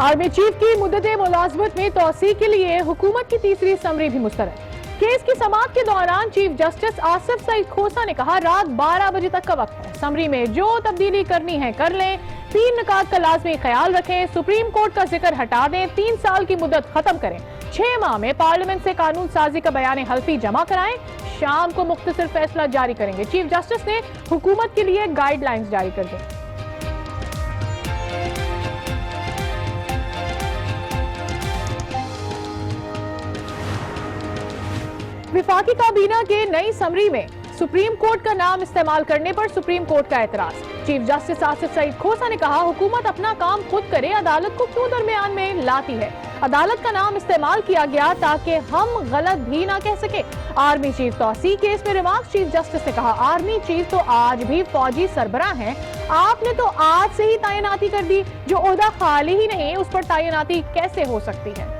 Army chief की मुद्दत मुलाजमत में तोसी के लिए हुकूमत की तीसरी समरी भी मुस्तरद। केस की समाअत के दौरान चीफ जस्टिस आसिफ सईद खोसा ने कहा रात 12 बजे तक का वक्त है, समरी में जो तब्दीली करनी है कर लें, 3 निकात का लाजमी ख्याल रखें, सुप्रीम कोर्ट का जिक्र हटा दें, 3 साल की मुद्दत खत्म करें, 6 माह में पार्लियामेंट से कानून साजी का बयान हल्फी जमा कराएं, शाम को मुख्तसर फैसला जारी करेंगे। चीफ जस्टिस ने हुकूमत के लिए गाइडलाइंस जारी कर दी। विफाकी काबीना के नई समरी में सुप्रीम कोर्ट का नाम इस्तेमाल करने पर सुप्रीम कोर्ट का एतराज। चीफ जस्टिस आसिफ सईद खोसा ने कहा हुकूमत अपना काम खुद करे, अदालत को क्यों दरमियान में लाती है। अदालत का नाम इस्तेमाल किया गया ताकि हम गलत भी ना कह सके। आर्मी चीफ तौसी केस में रिमार्क्स। चीफ जस्टिस ने कहा आर्मी चीफ तो आज भी फौजी सरबराह हैं, आपने तो आज से ही तैनाती कर दी, जो ओहदा खाली ही नहीं उस पर तैनाती कैसे हो सकती है।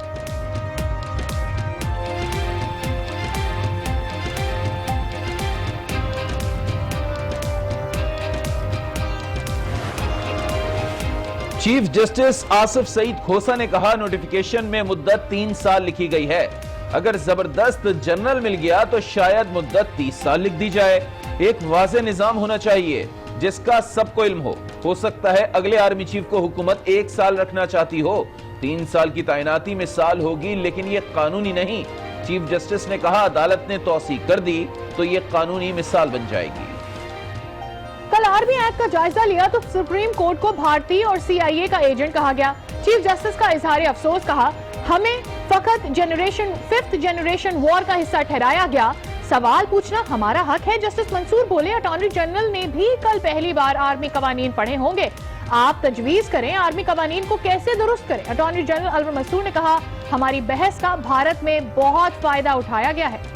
चीफ जस्टिस आसिफ सईद खोसा ने कहा नोटिफिकेशन में मुद्दत 3 साल लिखी गई है, अगर जबरदस्त जनरल मिल गया तो शायद मुद्दत 30 साल लिख दी जाए। एक वाज़ेह निजाम होना चाहिए जिसका सबको इल्म हो सकता है अगले आर्मी चीफ को हुकूमत 1 साल रखना चाहती हो, 3 साल की तैनाती में साल होगी, लेकिन यह कानूनी नहीं। चीफ जस्टिस ने कहा अदालत ने तौसीक कर दी तो यह कानूनी मिसाल बन जाएगी। कल आर्मी एक्ट का जायजा लिया तो सुप्रीम कोर्ट को भारतीय और CIA का एजेंट कहा गया। चीफ जस्टिस का इजहार अफसोस, कहा हमें फकत 5th जनरेशन वॉर का हिस्सा ठहराया गया, सवाल पूछना हमारा हक है। जस्टिस मंसूर बोले अटॉर्नी जनरल ने भी कल पहली बार आर्मी कवानीन पढ़े होंगे, आप तजवीज करें आर्मी कवानीन को कैसे दुरुस्त करें। अटॉर्नी जनरल अलवर मंसूर ने कहा हमारी बहस का भारत में बहुत फायदा उठाया गया है।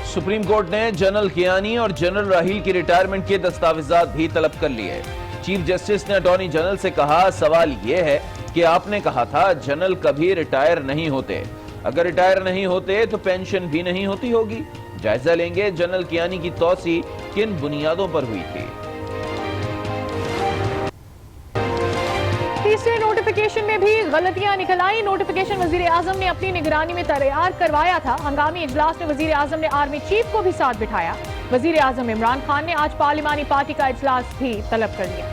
सुप्रीम कोर्ट ने जनरल कियानी और जनरल राहील की रिटायरमेंट के दस्तावेजात भी तलब कर लिए। चीफ जस्टिस ने अटॉर्नी जनरल से कहा सवाल यह है कि आपने कहा था जनरल कभी रिटायर नहीं होते, अगर रिटायर नहीं होते तो पेंशन भी नहीं होती होगी। जायजा लेंगे जनरल कियानी की तौसी किन बुनियादों पर हुई थी। तीसरे नोटिफिकेशन में भी गलतियां निकल आई। नोटिफिकेशन वजीर आजम ने अपनी निगरानी में तैयार करवाया था। हंगामी इजलास में वजीर आजम ने आर्मी चीफ को भी साथ बिठाया। वजीर आजम इमरान खान ने आज पार्लिमानी पार्टी का इजलास भी तलब कर लिया।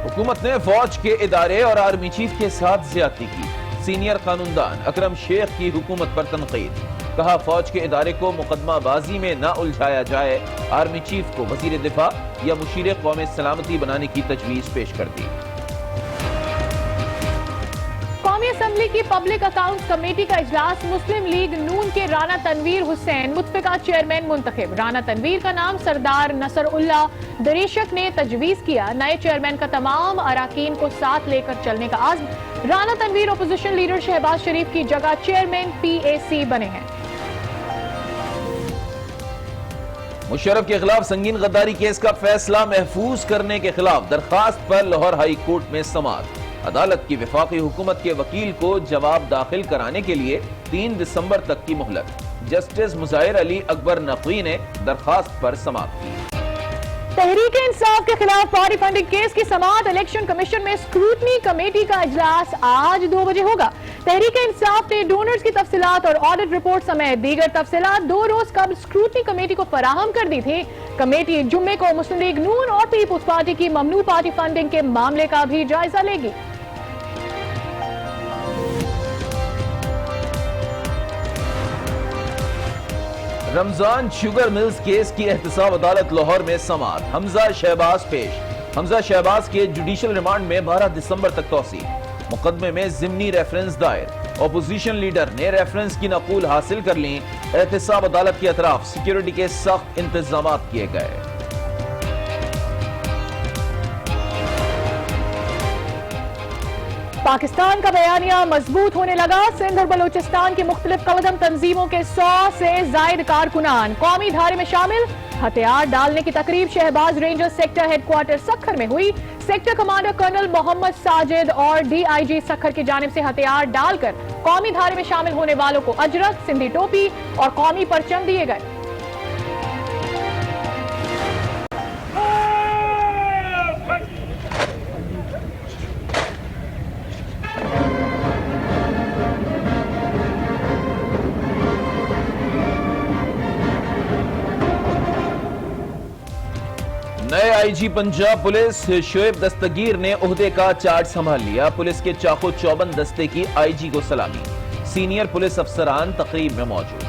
हुकूमत ने फौज के इदारे और आर्मी चीफ के साथ ज्यादती की। सीनियर कानूनदान अकरम शेख की हुकूमत पर तनकीद, कहा फौज के इदारे को मुकदमाबाजी में न उलझाया जाए। आर्मी चीफ को वजीर दिफा या मुशीर कौमी सलामती बनाने की तजवीज पेश कर दी। कौमी असम्बली की पब्लिक अकाउंट्स कमेटी का इजलास। मुस्लिम लीग नून के राना तनवीर हुसैन मुतफिका चेयरमैन मुंतखब। राना तनवीर का नाम सरदार नसरुल्लाह दरीशक ने तजवीज किया। नए चेयरमैन का तमाम अराकीन को साथ लेकर चलने का आज़्म। राना तनवीर अपोजिशन लीडर शहबाज शरीफ की जगह चेयरमैन PAC बने हैं। मुशर्रफ के खिलाफ संगीन गद्दारी केस का फैसला महफूज करने के खिलाफ दरखास्त पर लाहौर हाई कोर्ट में समाअत। अदालत की वफाकी हुकूमत के वकील को जवाब दाखिल कराने के लिए 3 दिसंबर तक की मोहलत। जस्टिस मुज़ाहिर अली अकबर नकवी ने दरखास्त पर समाअत की। तहरीक इंसाफ के खिलाफ पार्टी फंडिंग केस की समाअत। इलेक्शन कमीशन में स्क्रूटनी कमेटी का इजलास आज 2 बजे होगा। तहरीक इंसाफ ने डोनर्स की तफसीलात और ऑडिट रिपोर्ट समेत दीगर तफसीलात 2 रोज कबल स्क्रूटनी कमेटी को फराहम कर दी थी। कमेटी जुम्मे को मुस्लिम लीग नून और पीपुल्स पार्टी की ममनू पार्टी फंडिंग के मामले का भी जायजा लेगी। रमजान शुगर मिल्स केस की एहतसाब अदालत लाहौर में समाअत। हमजा शहबाज पेश। हमजा शहबाज के जुडिशल रिमांड में 12 दिसंबर तक तौसीक। मुकदमे में जिमनी रेफरेंस दायर। अपोजिशन लीडर ने रेफरेंस की नकूल हासिल कर ली। एहतसाब अदालत के अतराफ सिक्योरिटी के सख्त इंतजाम किए गए। पाकिस्तान का बयानिया मजबूत होने लगा। सिंध और बलूचिस्तान की मुख्तलिफ कदम तंजीमों के 100 से जायद कारकुनान कौमी धारे में शामिल। हथियार डालने की तकरीब Shahbaz ranger sector headquarter Sukkur में हुई। Sector commander colonel Mohammad Sajid और DIG सखर की जानिब से हथियार डालकर कौमी धारे में शामिल होने वालों को अजरक, सिंधी टोपी और कौमी परचम दिए गए। नए आईजी पंजाब पुलिस शोएब दस्तगीर ने ओहदे का चार्ज संभाल लिया। पुलिस के चाको चौबंद दस्ते की आईजी को सलामी। सीनियर पुलिस अफसरान तकरीब में मौजूद।